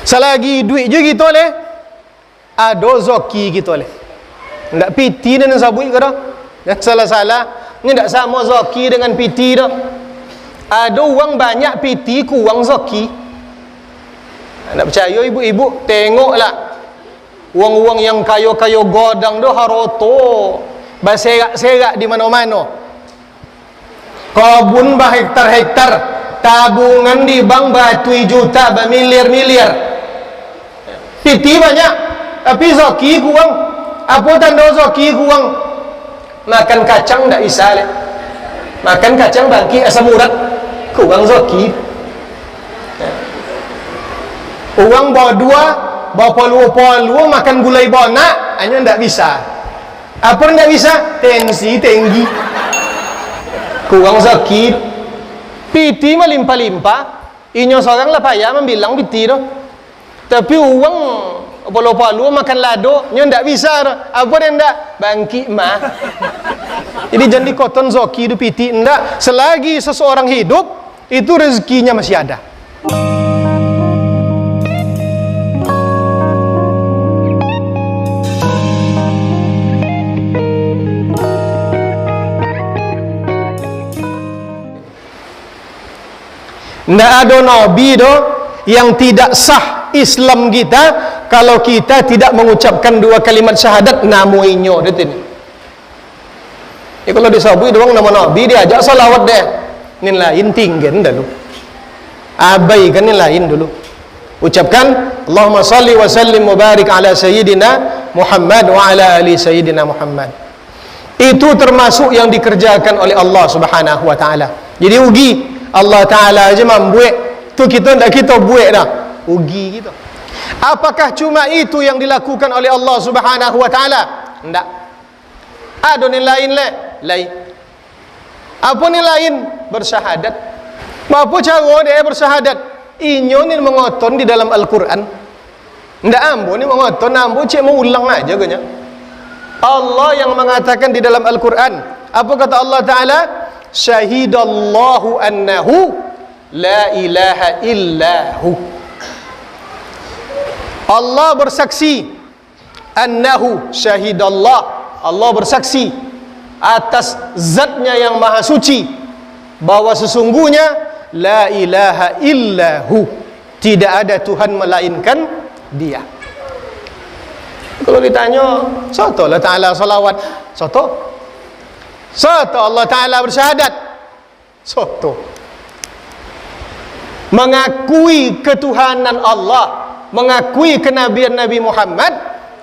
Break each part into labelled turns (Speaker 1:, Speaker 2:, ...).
Speaker 1: Selagi duit je gitu leh, ada zoki gitu leh. Ndak piti dengan sabui ke dah. Dan salah-salah, ni ndak sama zoki dengan piti dah. Ada uang banyak piti ku uang zoki. Ndak percaya ibu-ibu, tengoklah. Uang-uang yang kayo-kayo godang tu haroto, berserak-serak di mana-mana. Kebun berhektar-hektar, tabungan di bank beratusan juta, bermiliar-miliar. Piti banyak, tapi zoki kurang. Apa tanda zoki kurang? Makan kacang tak bisa leh. Makan kacang bangki asam urat, kurang zoki. Uang bawa dua, bawa palu-palu, makan gulai bonak, hanya tak bisa. Apa tak bisa? Tensi tinggi, kurang zoki. Piti melimpah-limpah, inyo seorang lah payah membilang piti tu. Tapi uang palu-palu makan lado, nyo tak bisa tu. Apa dia tak? Bangki mah. Jadi jangan dikoton zoki tu piti, ndak. Selagi seseorang hidup, itu rezekinya masih ada. Ndak ada nabi do yang tidak sah Islam kita kalau kita tidak mengucapkan dua kalimat syahadat namuinyo itu ni. Ya kalau disabui doang nama nabi diajak salawat deh. Ni lain tinggen dulu. Abaikan ni lain dulu. Ucapkan Allahumma salli wa sallim wa barik ala sayyidina Muhammad wa ala ali sayyidina Muhammad. Itu termasuk yang dikerjakan oleh Allah Subhanahu wa taala. Jadi ugi Allah Ta'ala aja membuat tu, kita tak kita buat dah, ugi kita. Apakah cuma itu yang dilakukan oleh Allah Subhanahu Wa Ta'ala? Tak. Ada ni lain lain. Apa ni lain? Bersyahadat. Apa cara dia bersyahadat? Inyo ni mengoton di dalam Al-Quran. Tak ambo ni mengoton, ambo cik mau ulang aja kanya. Allah yang mengatakan di dalam Al-Quran. Apa kata Allah Ta'ala? Syahidallahu annahu la ilaha illahu. Allah bersaksi, annahu syahidallah, Allah bersaksi atas zatnya yang maha suci, bahwa sesungguhnya la ilaha illahu, tidak ada Tuhan melainkan dia. Kalau ditanya, soto Allah Ta'ala salawat, soto Allah Ta'ala bersyahadat, soto. Mengakui ketuhanan Allah, mengakui kenabian Nabi Muhammad,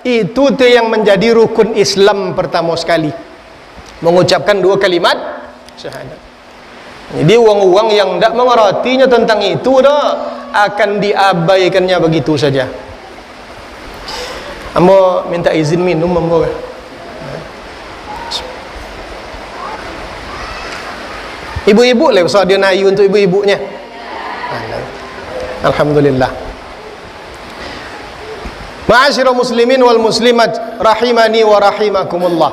Speaker 1: itu tu yang menjadi rukun Islam pertama sekali. Mengucapkan dua kalimat syahadat. Jadi uang-uang yang tidak mengertinya tentang itu dah akan diabaikannya begitu saja. Ambo minta izin minum ambo. Ibu-ibu lah pasal dia nayu untuk ibu-ibunya. Alhamdulillah. Ma'asyiral muslimin wal muslimat rahimani wa rahimakumullah.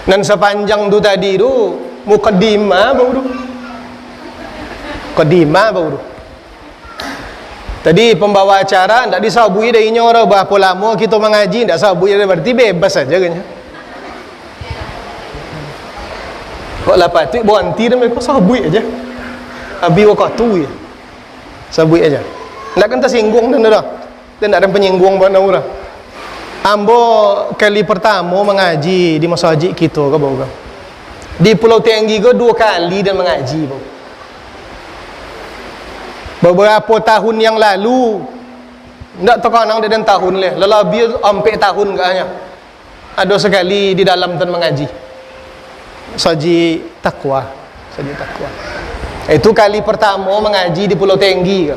Speaker 1: Dan sepanjang tu tadi tu mukaddimah baru. Mukaddimah baru. Tadi pembawa acara tak disabui dari nyora berapa lama kita mengaji, tak sabui berarti bebas saja kan. Kok lapat tu berhenti dan mereka sabui aja. Abi waktu ya. Sabui aja. Ndak kan tersinggung dan dah. Dan tak ada penyinggung pada orang. Ambo kali pertama mengaji di masjid kita ke bawah. Di Pulau Tinggi ke 2 kali dan mengaji bawah. Beberapa tahun yang lalu ndak terkenang dan tahun leh. Lebih 4 tahun kayaknya. Ada sekali di dalam dan mengaji. Saji takwa. Itu kali pertama mengaji di Pulau Tinggi ke.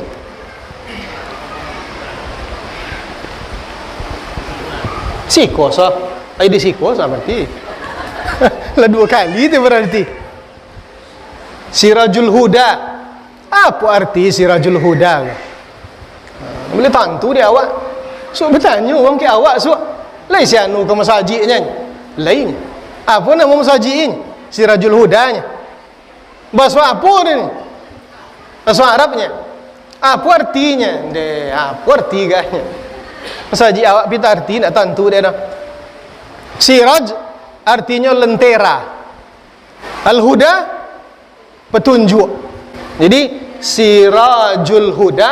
Speaker 1: Sikosa, di sikosa berarti. Lah 2 kali itu berarti. Sirajul Huda. Apa arti Sirajul Huda? Boleh tantu dia awak. So bertanya orang ke awak so. Lain sianu ke masajidnya. Lain. Apa nama masjid ini? Sirajul Hudanya. Bahasa apa ni? Bahasa Arabnya. Apa artinya? Apa artinya? Masa haji awak pita arti tak tentu dia dah. Siraj artinya lentera. Al-huda petunjuk. Jadi sirajul huda,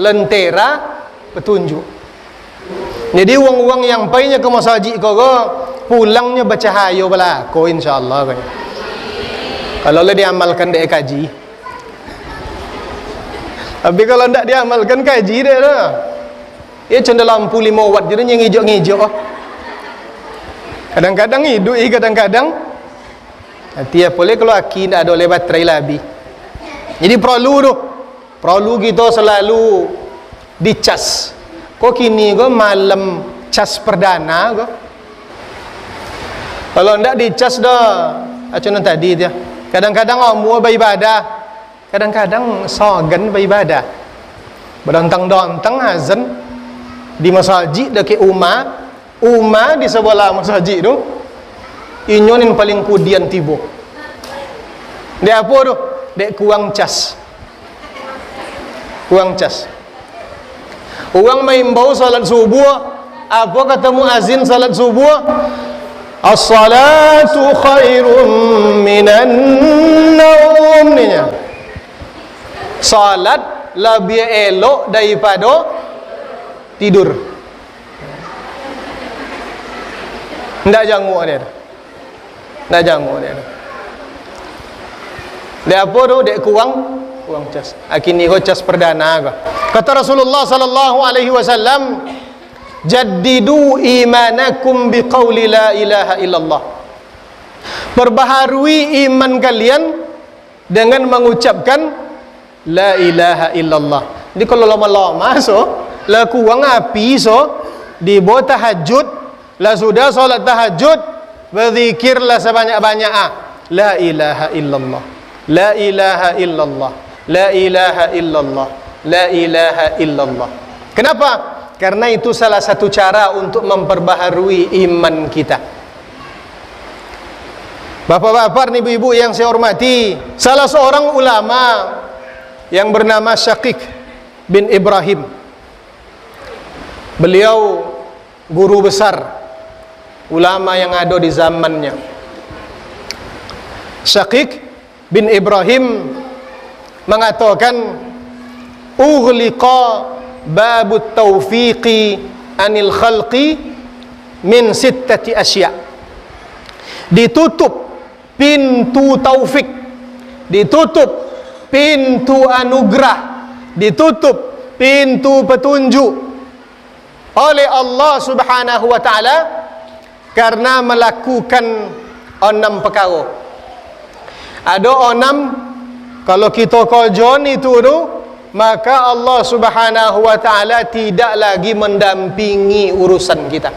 Speaker 1: lentera petunjuk. Jadi wong-wong yang painya ke masjid kau pulangnya bercahaya bala ko insyaallah kan. Kalau le diamalkan dia kaji. Tapi kalau ndak diamalkan kaji dia dah. Ia cuma lampu 5 watt je dia ngijok-ngijok. Kadang-kadang hidup, kadang-kadang tiap boleh kalau aki ndak ada oleh baterai lebih. Jadi perlu kita selalu dicas. Kok kini kok malam cas perdana kok. Kalau ndak dicas dah, macam tadi dia. Kadang-kadang mau beribadah, kadang-kadang sogan beribadah. Berdontang-dontang azan di masjid dekat Uma di sebelah masjid tu. Inyonin paling kudian tibo. Dia apa tu? Dek kuang cas. Kuang cas. Orang maimbau salat subuh, apa kata muazin salat subuh? As-salatu khairum minan naum ninya. Salat lebih elok daripada tidur. Ndak janguk dia. Ndak janguk dia. Dia apa tu? Dek kuang cas. Akini ko cas perdana ko. Kata Rasulullah sallallahu alaihi wasallam, jaddidu imanakum biqauli la ilaha illallah. Perbaharui iman kalian dengan mengucapkan la ilaha illallah. Jadi kalau lama-lama la kuang api di bawah tahajud, la sudah salat tahajud, berzikirlah sebanyak-banyak la ilaha illallah. La ilaha illallah. La ilaha illallah. La ilaha illallah. Kenapa? Karena itu salah satu cara untuk memperbaharui iman kita. Bapak-bapak, ibu-ibu yang saya hormati, salah seorang ulama yang bernama Syaqiq bin Ibrahim. Beliau guru besar ulama yang ada di zamannya. Syaqiq bin Ibrahim mengatakan, ughliqa babut taufiqi anil khalqi min sittati asya. Ditutup pintu taufik, ditutup pintu anugerah, ditutup pintu petunjuk oleh Allah Subhanahu wa taala karena melakukan 6 perkara. Ada 6, kalau kita kojon itu tu, maka Allah Subhanahu wa taala tidak lagi mendampingi urusan kita.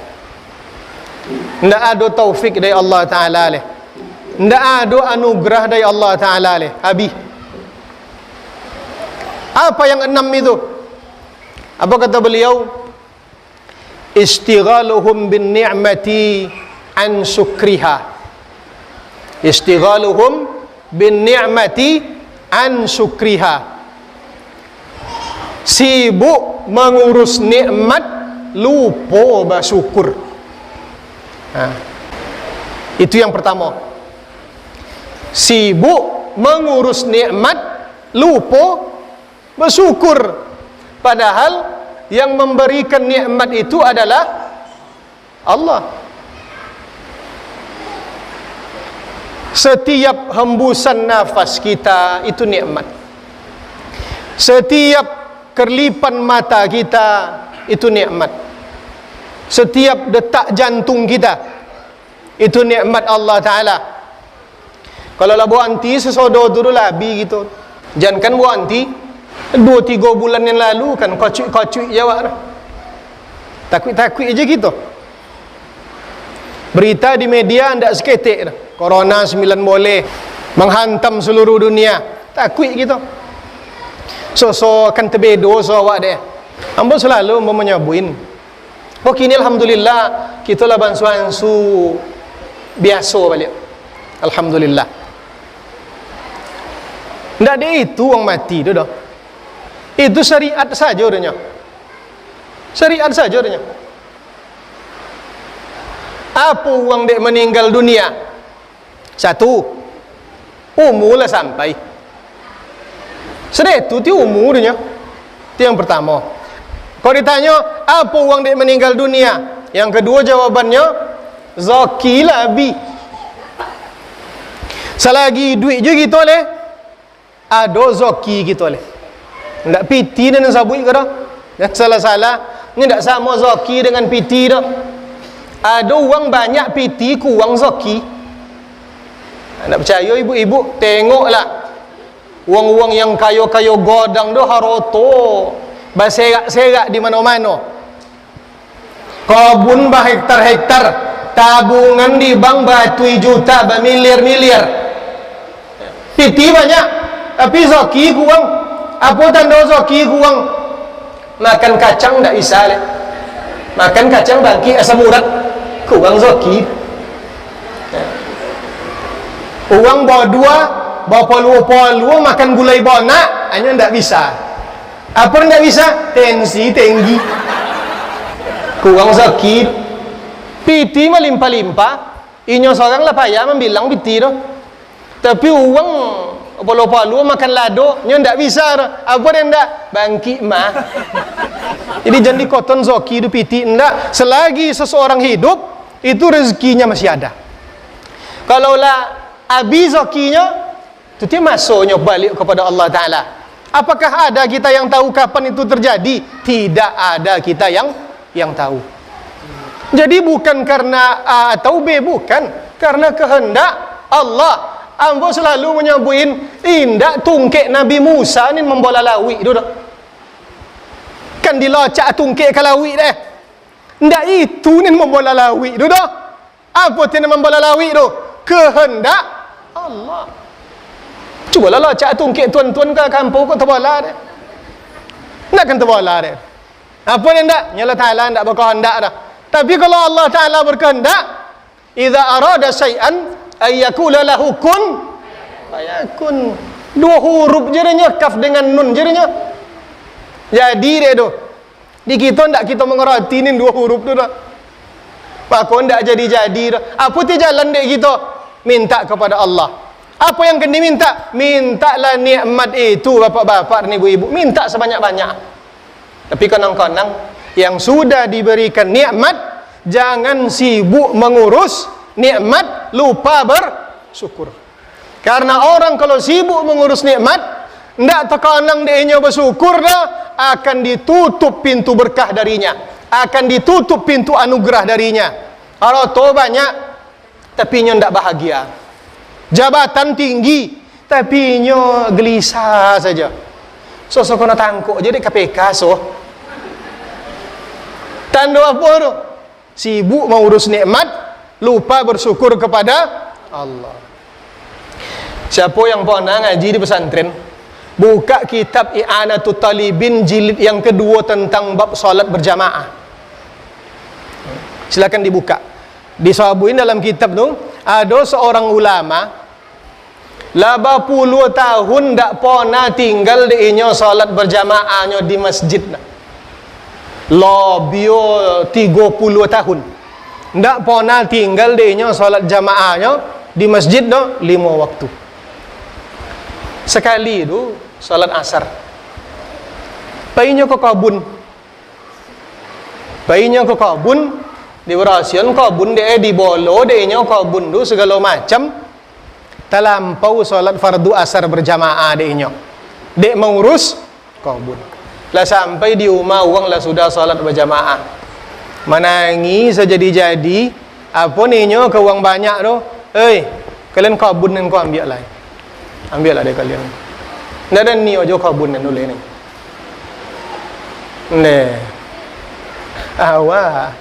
Speaker 1: Tidak ada taufik dari Allah taala leh. Tidak ada anugerah dari Allah taala leh. Habis. Apa yang 6 itu? Apa kata beliau? Istighaluhum bin ni'mati an syukriha. Istighaluhum bin ni'mati an syukriha. Sibuk mengurus nikmat, lupa bersyukur. Itu yang pertama. Sibuk mengurus nikmat, lupa bersyukur. Padahal yang memberikan nikmat itu adalah Allah. Setiap hembusan nafas kita itu nikmat. Setiap kerlipan mata kita itu nikmat. Setiap detak jantung kita itu nikmat Allah Ta'ala. Kalau lah buat anti sesodo dulu labi gitu. Jangan kan buat anti 2-3 bulan yang lalu kan kocuk-kocuk jawab dah. Takut-takut aja gitu. Berita di media ndak seketik dah. Corona 9 boleh menghantam seluruh dunia. Takut gitu. So kan terbedo awak dia. Ambo selalu mau menyabuin. Oh kini alhamdulillah kita lah bansuan su biasa balik. Alhamdulillah. Ndak ada itu orang mati tu dah. Itu syariat saja udahnya. Syariat saja udahnya. Apa uang dek meninggal dunia? Satu, umur lah sampai. Sudah itu umur udahnya. Itu yang pertama. Kalau ditanya apa uang dek meninggal dunia? Yang kedua jawabannya zaki lah abi. Selagi duit je gitu oleh ada zaki gitu oleh. Ndak piti dan sabui ke dah. Dan salah-salah ni ndak sama zaki dengan piti dah. Ada uang banyak piti kurang zaki. Ndak percaya ibu-ibu, tengoklah uang-uang yang kayo-kayo godang tu haroto berserak-serak di mana-mana. Kebun berhektar-hektar, tabungan di bank batu juta, bermiliar-miliar. Piti banyak, tapi zaki kurang. Apa tanda zaki kurang? Makan kacang tak bisa leh. Makan kacang bangkit asam urat, kurang zaki. Uang bawa dua, bawa polu-polu, makan gulai bonak, hanya tak bisa. Apa yang tak bisa? Tensi tinggi, kurang zaki. Piti melimpah-limpah, inyo seorang lah payah membilang piti tu. Tapi uang polu-polu makan lado, nyo tak bisa tu. Apa yang tak? Bangkit mah. Jadi jangan dikoton zaki tu piti ndak. Selagi seseorang hidup, itu rezekinya masih ada. Kalaulah abi zakinya, itu dia masuknya balik kepada Allah Ta'ala. Apakah ada kita yang tahu kapan itu terjadi? Tidak ada kita yang tahu. Jadi bukan karena A atau B, bukan. Karena kehendak Allah. Ambo selalu menyabuin, indak tungkek Nabi Musa ni membola lawi tu dah. Kan dilocak tungkek ke lawi dah. Ndak itu ni membola lawi tu dah. Apa tu ni membola lawi tu? Kehendak Allah. Cubalah locak tungkek tuan-tuan ke kampung kau terbola dah. Ndak kan terbola dah. Apa ni ndak? Nyala Ta'ala ndak berkehendak dah. Tapi kalau Allah Ta'ala berkehendak, idza arada syai'an ayyakula lahu kun fayakun. Dua huruf jadinya, kaf dengan nun jadinya. Jadi dia tu. Di kita ndak kita mengerti ni dua huruf tu dah. Maka ndak jadi-jadi dah. Apa ti jalan dek kita? Minta kepada Allah. Apa yang kena minta? Mintalah nikmat itu bapak-bapak dan ibu-ibu. Minta sebanyak-banyak. Tapi konang-konang yang sudah diberikan nikmat, jangan sibuk mengurus nikmat, lupa bersyukur. Karena orang kalau sibuk mengurus nikmat, ndak terkonang dia bersyukur dah, akan ditutup pintu berkah darinya, akan ditutup pintu anugerah darinya. Harta banyak, tapi nyo ndak bahagia. Jabatan tinggi, tapi nyo gelisah saja. So kena tangkuk jadi KPK so. Tanda apa tu? Sibuk mengurus nikmat, lupa bersyukur kepada Allah. Siapa yang pernah ngaji di pesantren, buka kitab I'anatul Talibin jilid yang kedua tentang bab salat berjamaah. Silakan dibuka. Disabuin dalam kitab tu, ada seorang ulama 80 tahun tak pernah tinggal di inyo salat berjamaahnya di masjid. Lobio 30 tahun ndak pernah tinggal di inyo salat jamaahnya di masjid dah 5 waktu. Sekali tu salat asar. Painya ke kabun. Painya ke kabun, di rasion kabun dia di bolo dia inyo kabun tu segala macam. Talampau salat fardu asar berjamaah dia inyo. Dek mengurus kabun. Lah sampai di rumah orang lah sudah salat berjamaah. Menangis sejadi-jadi, apa ni nyo ke uang banyak tu? Kalian kabun yang kau ambil lah. Ambil lah dia kalian. Ndak ada ni ojo kabun yang boleh ni. Ne. Awak.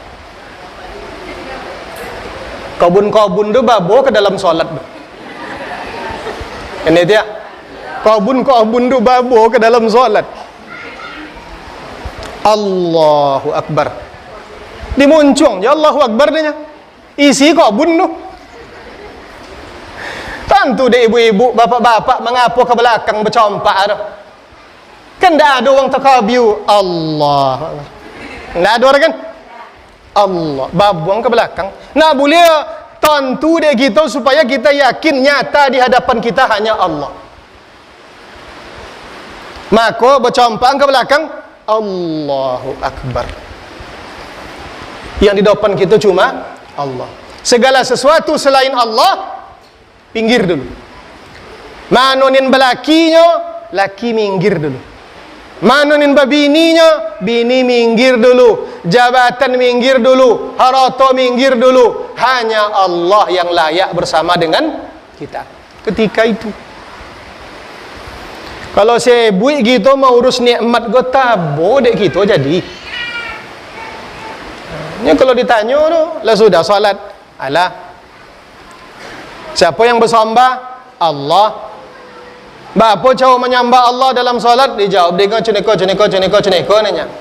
Speaker 1: Kabun-kabun tu babo ke dalam solat tu. Ini dia. Kabun-kabun tu babo ke dalam solat. Allahu Akbar. Dimuncung ya Allahu Akbar dia. Isi kabun tu. Tentu deh ibu-ibu, bapak-bapak mengapa ke belakang bercompak tu. Kan tak ada orang takabiu Allah. Tak ada orang kan? Allah. Babuang ke belakang. Nak boleh tentu dia kita supaya kita yakin nyata di hadapan kita hanya Allah. Maka bercompang ke belakang, Allahu Akbar. Yang di depan kita cuma Allah. Segala sesuatu selain Allah, pinggir dulu. Manonin belakinya, laki minggir dulu. Manonin babininya, bini minggir dulu. Jabatan minggir dulu. Harata minggir dulu. Hanya Allah yang layak bersama dengan kita ketika itu. Kalau sebut kita mau urus nikmat gue tabo dek kita jadi. Ini kalau ditanya tu, lah sudah salat. Alah. Siapa yang bersembah? Allah. Bapa cara menyembah Allah dalam salat? Dijawab dengan cuneko nanya.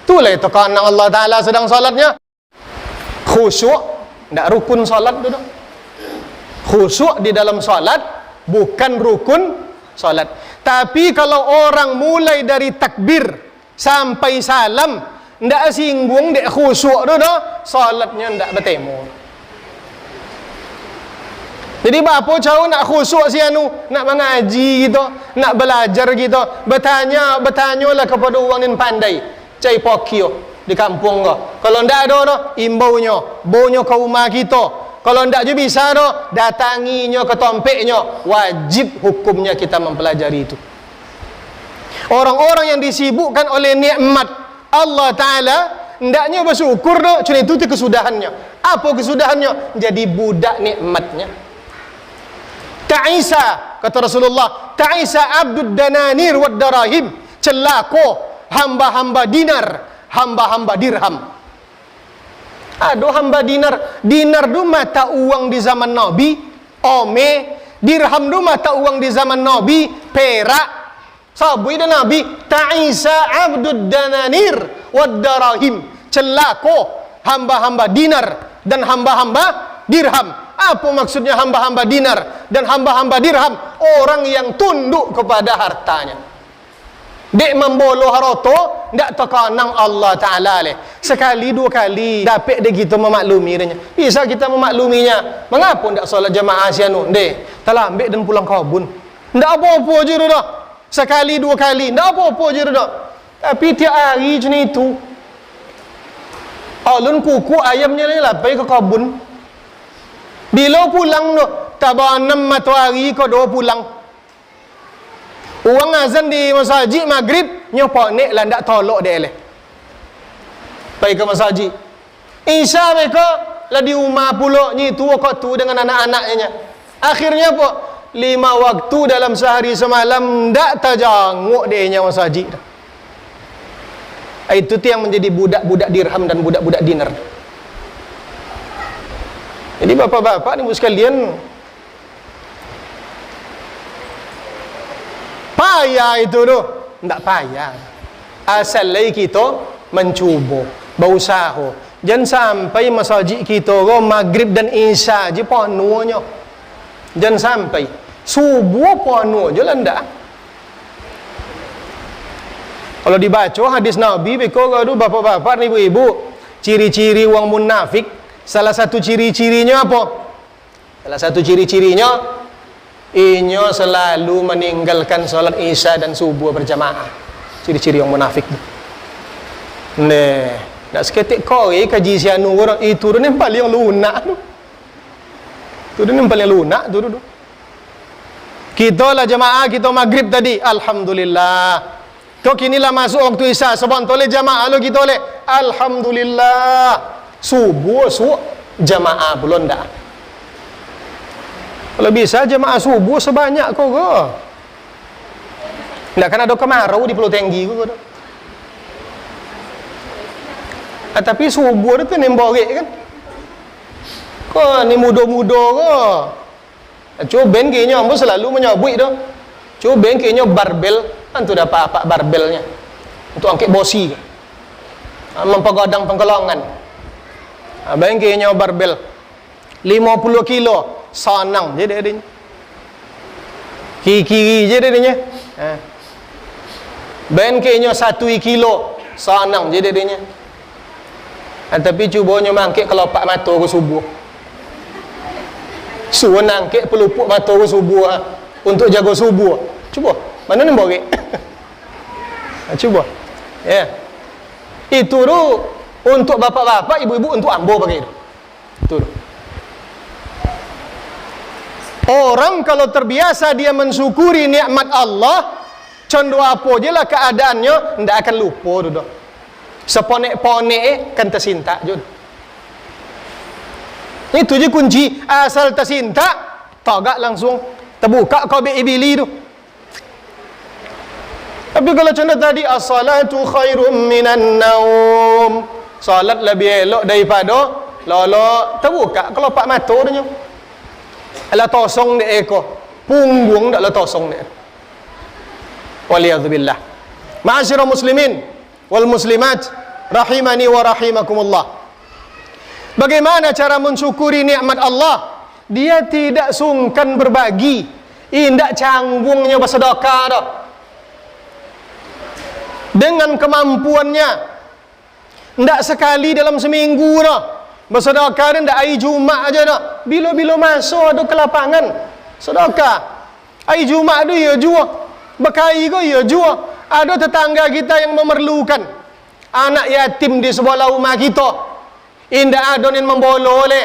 Speaker 1: Itulah itu karena Allah Taala sedang salatnya. Khusyuk, ndak rukun salat tu. Khusyuk di dalam salat bukan rukun salat. Tapi kalau orang mulai dari takbir sampai salam ndak singgung dek khusyuk tu salatnya ndak bertemu. Jadi bapa cau nak khusyuk si anu, nak mengaji gitu, nak belajar gitu, bertanyalah kepada orang yang pandai. Cai pokio di kampung kau. Kalau ndak ada dah, imbaunya, baunya ke rumah kita. Kalau ndak je bisa dah, datanginya ke tompeknya. Wajib hukumnya kita mempelajari itu. Orang-orang yang disibukkan oleh nikmat Allah Ta'ala, ndaknya bersyukur dah, cuma itu kesudahannya. Apa kesudahannya? Jadi budak nikmatnya. Ta'isa, kata Rasulullah, ta'isa abdud dananir wad darahim. Celako hamba-hamba dinar, hamba-hamba dirham. Aduh hamba dinar. Dinar tu mata uang di zaman Nabi, ome. Dirham tu mata uang di zaman Nabi, perak. Sabui dan Nabi, ta'isa abdud dananir wad darahim. Celako hamba-hamba dinar dan hamba-hamba dirham. Apa maksudnya hamba-hamba dinar dan hamba-hamba dirham? Orang yang tunduk kepada hartanya. Dek membolo haroto, ndak tekanang Allah Ta'ala leh. Sekali dua kali dapat dia kita memaklumi dia. Bisa kita memakluminya. Mengapa ndak solat jamaah sianu? Dek, telah ambil dan pulang kabun. Ndak apa-apa je dah. Sekali dua kali, ndak apa-apa je dah. Tapi tiap hari macam itu. Alun kuku ayamnya ni lah pergi ke kabun. Bila pulang tu, tabah 6 matahari kau dah pulang. Orang azan di masjid maghrib, nyopak nek lah ndak tolak dia leh. Pergi ke masjid. Isya mereka lah di rumah pula nyitu waktu tu dengan anak-anaknya. Akhirnya apa? 5 waktu dalam sehari semalam ndak terjanguk dia nya masjid. Itu tu yang menjadi budak-budak dirham dan budak-budak dinar. Jadi bapak-bapak ni sekalian, payah itu tu. Tak payah. Asal lagi kita mencuba, berusaha. Jangan sampai masjid kita maghrib dan isya je penuhnya. Jangan sampai subuh penuh je lah ndak. Kalau dibaca hadis Nabi beko tu bapak-bapak ni ibu-ibu, ciri-ciri orang munafik, salah satu ciri-cirinya apa? Salah satu ciri-cirinya inya selalu meninggalkan solat isya dan subuh berjamaah. Ciri-ciri orang munafik tu. Tak seketik kau kaji sianu orang itu tu ni paling lunak tu. Tu ni paling lunak tu. Kita lah jamaah kita maghrib tadi, alhamdulillah. Kau kinilah masuk waktu isya, sebab toleh jamaah lo kita oleh, alhamdulillah. Subuh jamaah belum dah. Kalau bisa jamaah subuh sebanyak kau ke. Tak kan ada kemarau di Pulau Tenggi kau. Tapi subuh tu nemborek kan. Kau ni muda-muda ke. Cuba kayaknya ambo selalu menyabut tu. Cuba kayaknya barbel, kan tu dapat apa barbelnya. Untuk angkat bosi. Mempegadang pengkolongan. Kayaknya barbel 50 kilo sanang je dia. Kiri-kiri je dia. Ben kayaknya 1 kilo sanang je dia. Tapi cubanya mangkit kalau 4 mata ke subuh. Suruh nangkit pelupuk mata ke subuh untuk jaga subuh. Cuba. Mana ni bagi? Cuba. Ya. Yeah. Itu tu untuk bapak-bapak, ibu-ibu, untuk ambo pakai itu. Itu tu. Orang kalau terbiasa dia mensyukuri nikmat Allah, condong apa je lah keadaannya, ndak akan lupa tu dah. Seponek-ponek kan tersinta je. Itu je kunci. Asal tersinta, tagak langsung terbuka kau bili tu. Tapi kalau contoh tadi, as-salatu khairum minan naum, salat lebih elok daripada lolo, terbuka kalau 4 mata dia. Alah tosong dia ekor, punggung dak la tosong dia. Waliyadzubillah. Ma'asyiral muslimin wal muslimat rahimani wa rahimakumullah. Bagaimana cara mensyukuri nikmat Allah? Dia tidak sungkan berbagi, indak canggungnya bersedekah dah. Dengan kemampuannya, ndak sekali dalam seminggu dah. Bersedekah dia ndak hari Jumat aja dah. Bila-bila masuk ada ke lapangan sedekah. Hari Jumat tu ya jua. Berkali ke ya jua. Ada tetangga kita yang memerlukan anak yatim di sebelah rumah kita. Indak ada yang memboleh oleh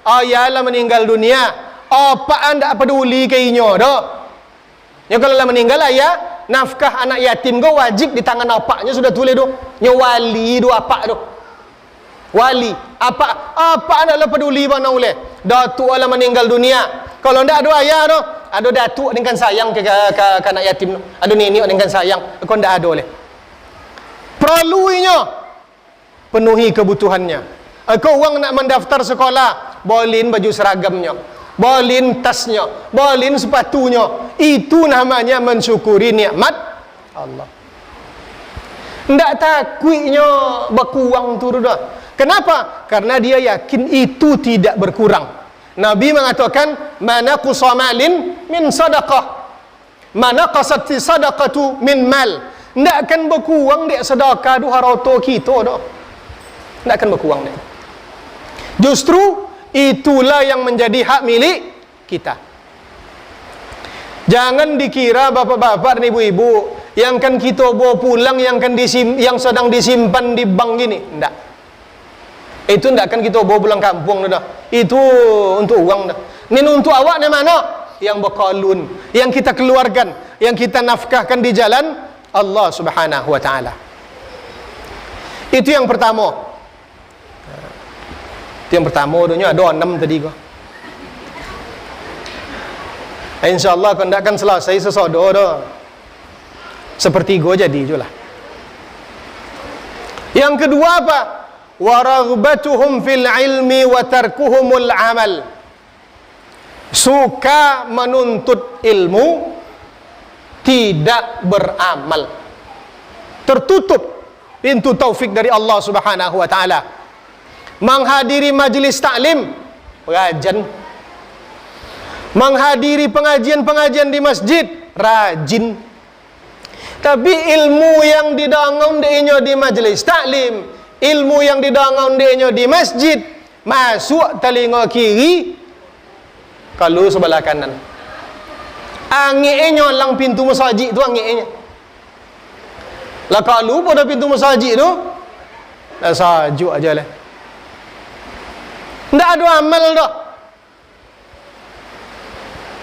Speaker 1: ayalah meninggal dunia. Apa anda peduli kayaknya dah. Ya kalau lah meninggal ayah, nafkah anak yatim kau wajib di tangan apaknya sudah tulis tu. Nya wali tu apak tu. Wali apa anda lah peduli mana oleh datuk lah meninggal dunia. Kalau ndak ada ayah tu, ada datuk dengan sayang ke anak yatim tu, ada nenek dengan sayang, kau ndak ada oleh. Perlunya penuhi kebutuhannya. Kau uang nak mendaftar sekolah, bolin baju seragamnya, bolin tasnya, bolin sepatunya. Itu namanya mensyukuri nikmat Allah. Ndak takutnya berkurang tu dah. Kenapa? Karena dia yakin itu tidak berkurang. Nabi mengatakan, "Manaqasa malin min sadaqah, manaqasat sadaqatu min mal." Ndak akan berkurang dia sedekah tu harta kita dah. Ndak akan berkurang dia. Justru itulah yang menjadi hak milik kita. Jangan dikira bapak-bapak dan ibu-ibu yang kan kita bawa pulang yang sedang disimpan di bank gini. Ndak. Itu ndak akan kita bawa pulang kampung dah. Itu untuk uang dah. Ini untuk awak ni mana? Yang berkalun, yang kita keluarkan, yang kita nafkahkan di jalan Allah Subhanahu wa taala. Itu yang pertama. Itu yang pertama dunia ada 6 tadi kau. InsyaAllah kau ndak akan selesai sesodo dah. Sepertiga jadi je lah. Yang kedua apa? Waraghbatuhum fil ilmi wa tarkuhumul amal. Suka menuntut ilmu, tidak beramal. Tertutup pintu taufik dari Allah Subhanahu wa taala. Menghadiri majlis taklim, rajin. Menghadiri pengajian-pengajian di masjid, rajin. Tapi ilmu yang didangun dia di majlis taklim, ilmu yang didangun dia di masjid, masuk telinga kiri, kalau sebelah kanan. Angiknya lang pintu masjid tu angiknya. Lah kalau pada pintu masjid tu, dah sajuk aja lah. Ndak ada amal dah.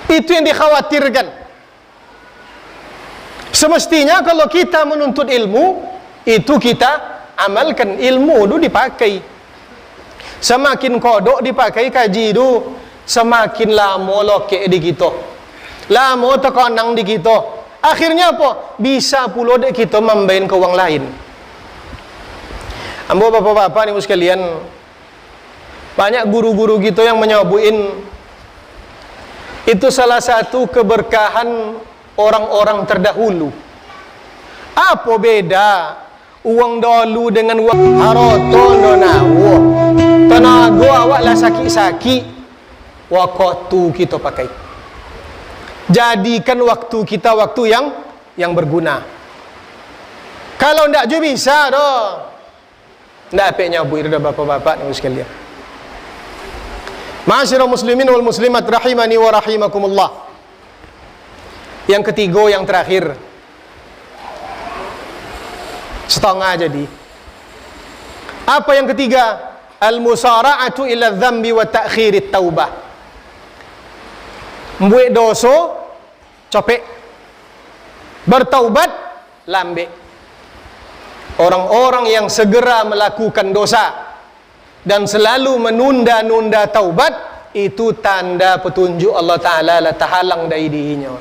Speaker 1: Itu yang dikhawatirkan. Semestinya kalau kita menuntut ilmu, itu kita amalkan. Ilmu itu dipakai. Semakin kodok dipakai kaji itu, semakin lama lokek di kita, lama terkonang di kita. Akhirnya apa? Bisa pula dek kita membain ke orang lain. Ambo bapak-bapak ni sekalian, banyak guru-guru kita yang menyebutin itu salah satu keberkahan orang-orang terdahulu. Apa beda uang dulu dengan uang harta donawo? Tenaga awak lah sakit-sakit, waktu kita pakai. Jadikan waktu kita waktu yang berguna. Kalau ndak je bisa doh. Ndak apik nyabui dah bapak-bapak ni sekalian. Ma'asyiral muslimin wal muslimat rahimani wa rahimakumullah. Yang ketiga, yang terakhir. Setengah jadi. Apa yang ketiga? Al-musara'atu ila dzambi wa ta'khirit taubah. Mbuik dosa, copek. Bertaubat, lambe. Orang-orang yang segera melakukan dosa dan selalu menunda-nunda taubat, itu tanda petunjuk Allah Ta'ala lah terhalang dari dirinya.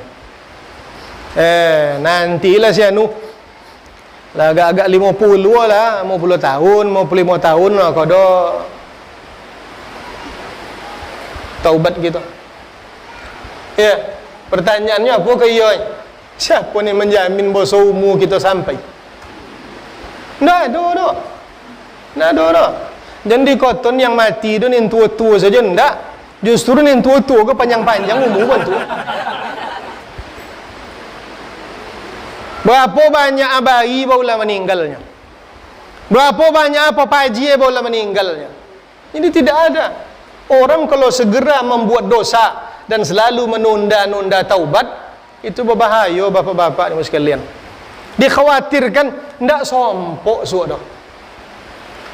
Speaker 1: Nantilah si anu lah agak-agak 50 lah, 50 tahun, 55 tahun lah kada taubat gitu. Ya, pertanyaannya apa ke iya? Siapa ni menjamin bahwa umur kita sampai? Ndak ada. Jadi koton yang mati tu ni tua-tua saja ndak. Justru ni tua-tua ke panjang-panjang umur pun tu. Berapa banyak bayi barulah meninggalnya? Berapa banyak papaji barulah meninggalnya? Jadi tidak ada. Orang kalau segera membuat dosa dan selalu menunda-nunda taubat, itu berbahaya bapak-bapak ni sekalian. Dikhawatirkan ndak sompok suak dah.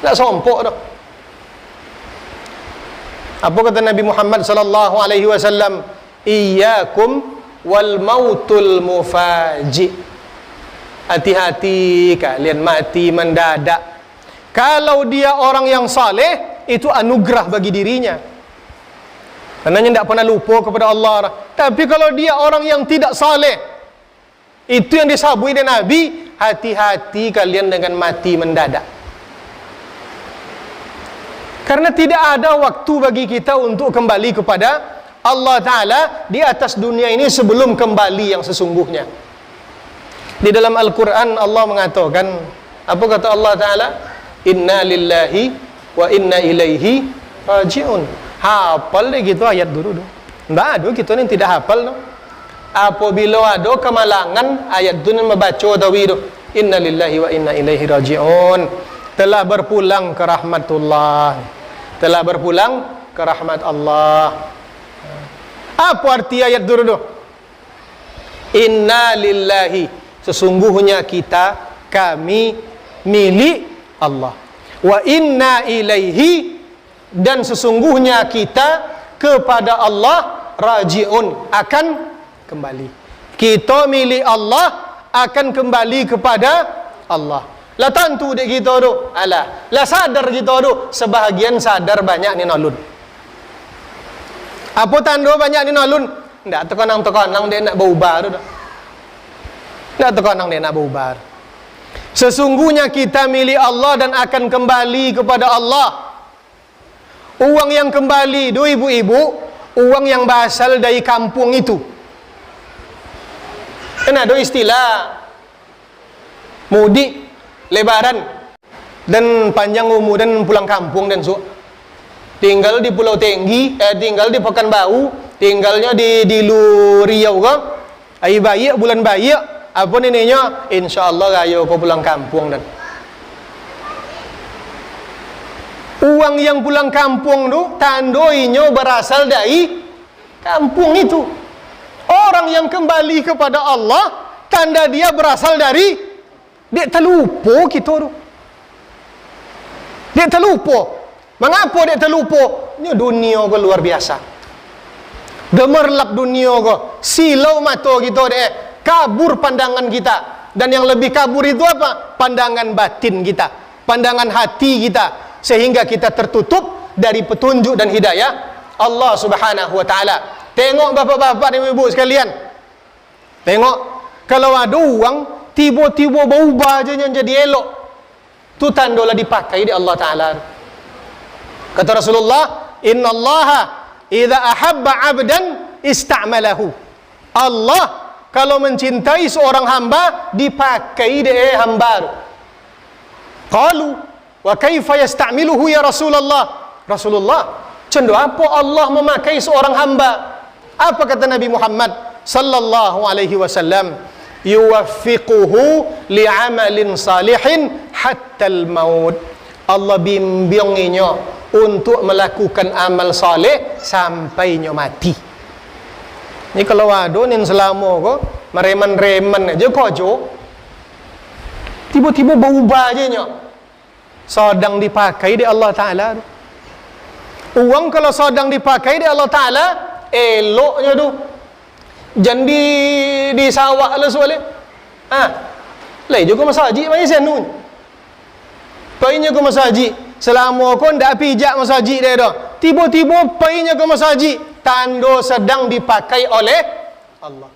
Speaker 1: Ndak sompok dah. Apa kata Nabi Muhammad sallallahu alaihi wasallam? Iyyakum wal mautul mufaji. Hati-hati kalian mati mendadak. Kalau dia orang yang saleh, itu anugerah bagi dirinya. Karena dia tidak pernah lupa kepada Allah. Tapi kalau dia orang yang tidak saleh, itu yang disabui oleh Nabi, hati-hati kalian dengan mati mendadak. Karena tidak ada waktu bagi kita untuk kembali kepada Allah Ta'ala di atas dunia ini sebelum kembali yang sesungguhnya. Di dalam Al-Quran Allah mengatakan, apa kata Allah Ta'ala? Inna lillahi wa inna ilaihi raji'un. Hafal deh gitu ayat dulu. Nggak ada kita ni tidak hafal. Apabila ada kemalangan, ayat itu membaca tawi tu. Inna lillahi wa inna ilaihi raji'un. Telah berpulang ke rahmatullah. Telah berpulang ke rahmat Allah. Apa arti ayat dulu tu? Inna lillahi, sesungguhnya kita, kami milik Allah. Wa inna ilaihi, dan sesungguhnya kita kepada Allah raji'un, akan kembali. Kita milik Allah, akan kembali kepada Allah. Lah tentu dek kita tu. Alah, lah sadar kita tu. Sebahagian sadar, banyak ni nalun. Apa tanda banyak ni nalun? Ndak tekanang-tekanang dia nak berubah tu dah. Ndak tekanang dia nak berubah. Sesungguhnya kita milik Allah dan akan kembali kepada Allah. Uang yang kembali tu ibu-ibu, uang yang berasal dari kampung itu. Kan ada istilah mudik, lebaran, dan panjang umur dan pulang kampung dan so. Tinggal di Pulau Tenggi, tinggal di Pekanbaru, tinggalnya di Riau ke? Ai bayi bulan bayi, apa neneknya? Insyaallah raya kau pulang kampung dan. Uang yang pulang kampung tu tandoinya berasal dari kampung itu. Orang yang kembali kepada Allah, tanda dia berasal dari, dia terlupa kita tu. Dia terlupa. Mengapa dia terlupa? Ini dunia ke luar biasa. Gemerlap dunia ke, silau mata kita deh, kabur pandangan kita. Dan yang lebih kabur itu apa? Pandangan batin kita, pandangan hati kita. Sehingga kita tertutup dari petunjuk dan hidayah Allah Subhanahu wa ta'ala. Tengok bapak-bapak dan ibu sekalian. Tengok, kalau ada uang tiba-tiba berubah aja yang jadi elok, tu tandalah dipakai di Allah Ta'ala. Kata Rasulullah, innallaha idza ahabba 'abdan ista'malahu. Allah kalau mencintai seorang hamba, dipakai dia hamba. Qalu wa kaifa yasta'miluhu ya Rasulullah? Rasulullah, cendu apa Allah memakai seorang hamba? Apa kata Nabi Muhammad sallallahu alaihi wasallam? yuwaffiquhu li'amalin salihin hatta al-maut. Allah bimbinginya untuk melakukan amal saleh sampainya mati. Ni kalau ada nin selama ko mereman-reman aja kojo, tiba-tiba berubah aja nya. Sedang dipakai di Allah Taala. Uang kalau sedang dipakai di Allah Taala, eloknya tu. Jangan di sawak lah soalnya. Lai juga masjid mai senun. Painya ke masjid. Selama kau ndak pijak masjid dia dah. Tiba-tiba painya ke masjid, tanda sedang dipakai oleh Allah.